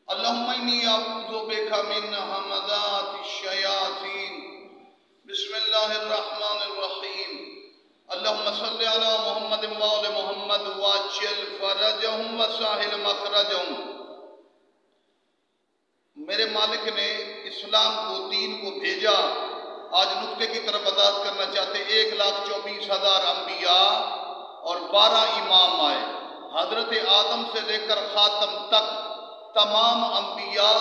اللہم انی اعوذ بک من ہمزات الشیاطین بسم اللہ الرحمن الرحیم اللہم صلی علی محمد وآل محمد واجل فرجہم وساہل مخرجہم۔ میرے مالک نے اسلام کو، دین کو بھیجا۔ آج نقطے کی طرف وضاحت کرنا چاہتے 1,24,000 انبیاء اور 12 امام آئے۔ حضرت آدم سے لے کر خاتم تک تمام انبیاء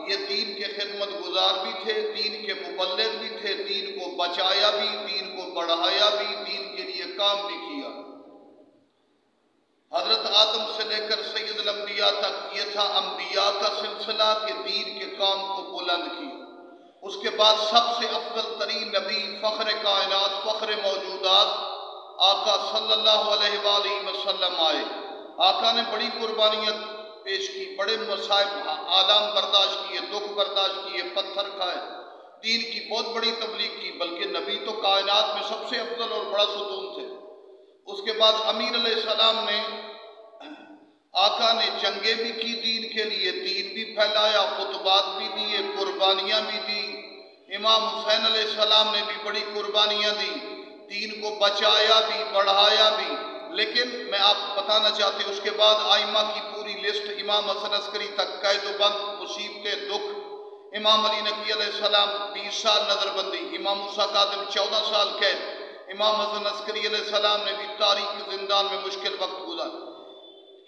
یہ دین کے خدمت گزار بھی تھے، دین کے مبلغ بھی تھے، دین کو بچایا بھی، دین کو بڑھایا بھی، دین کے لیے کام بھی کیا۔ حضرت آدم سے لے کر سید الانبیاء تک یہ تھا انبیاء کا سلسلہ کہ دین کے کام کو بلند کیا۔ اس کے بعد سب سے افضل ترین نبی، فخر کائنات، فخر موجودات آقا صلی اللہ علیہ وآلہ وسلم آئے۔ آقا نے بڑی قربانیاں پیش کی، بڑے مصائب آلام برداشت کیے، دکھ برداشت کیے، پتھر کھائے، دین کی بہت بڑی تبلیغ کی، بلکہ نبی تو کائنات میں سب سے افضل اور بڑا ستون تھے۔ اس کے بعد امین علیہ السلام نے، آقا نے جنگیں بھی کی دین کے لیے، دین بھی پھیلایا، خطبات بھی دیے، قربانیاں بھی دی۔ امام حسین علیہ السلام نے بھی بڑی قربانیاں دی، دین کو بچایا بھی، بڑھایا بھی۔ لیکن میں آپ بتانا چاہتے اس کے بعد آئمہ کی پوری لسٹ امام حسن عسکری تک، قید و بند، مصیبتیں، دکھ۔ امام علی نقی علیہ السلام 20 سال نظر بندی، امام موسیٰ کاظم 14 سال قید، امام حسن عسکری علیہ السلام نے بھی تاریخ زندان میں مشکل وقت گزارا۔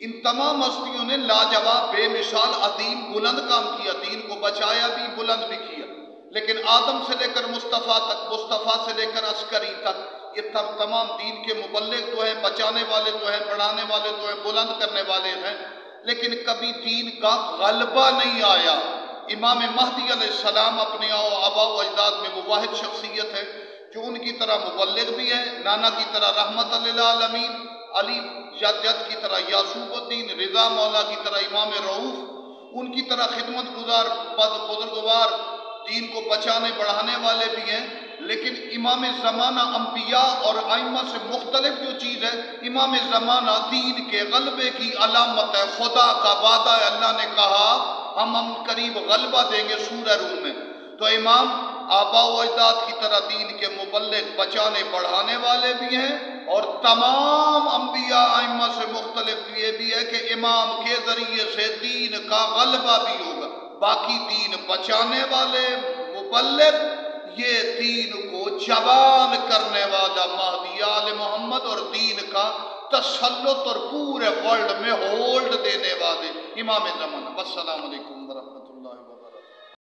ان تمام ہستیوں نے لاجواب، بے مثال، عظیم، بلند کام کیا، دین کو بچایا بھی، بلند بھی کیا۔ لیکن آدم سے لے کر مصطفیٰ تک، مصطفیٰ سے لے کر عسکری تک، یہ تمام دین کے مبلغ تو ہیں، بچانے والے تو ہیں، بڑھانے والے تو ہیں، بلند کرنے والے ہیں، لیکن کبھی دین کا غلبہ نہیں آیا۔ امام مہدی علیہ السلام اپنے آباء و اجداد میں وہ واحد شخصیت ہے جو ان کی طرح مبلغ بھی ہے، نانا کی طرح رحمت للعالمین، علی جد کی طرح یعقوب الدین، رضا مولا کی طرح امام رؤوف، ان کی طرح خدمت گزار، بزرگوار، دین کو بچانے بڑھانے والے بھی ہیں۔ لیکن امام زمانہ انبیاء اور ائمہ سے مختلف جو چیز ہے، امام زمانہ دین کے غلبے کی علامت ہے، خدا کا وعدہ ہے، اللہ نے کہا ہم قریب غلبہ دیں گے سورہ روم میں۔ تو امام آباء و اجداد کی طرح دین کے مبلغ، بچانے بڑھانے والے بھی ہیں، اور تمام انبیاء ائمہ سے مختلف یہ بھی ہے کہ امام کے ذریعے سے دین کا غلبہ بھی ہوگا۔ باقی دین بچانے والے، مبلغ، یہ دین کو جوان کرنے والا مہدی آل محمد اور دین کا تسلط اور پورے ورلڈ میں ہولڈ دینے والے امام زمانہ۔ السلام علیکم ورحمۃ اللہ۔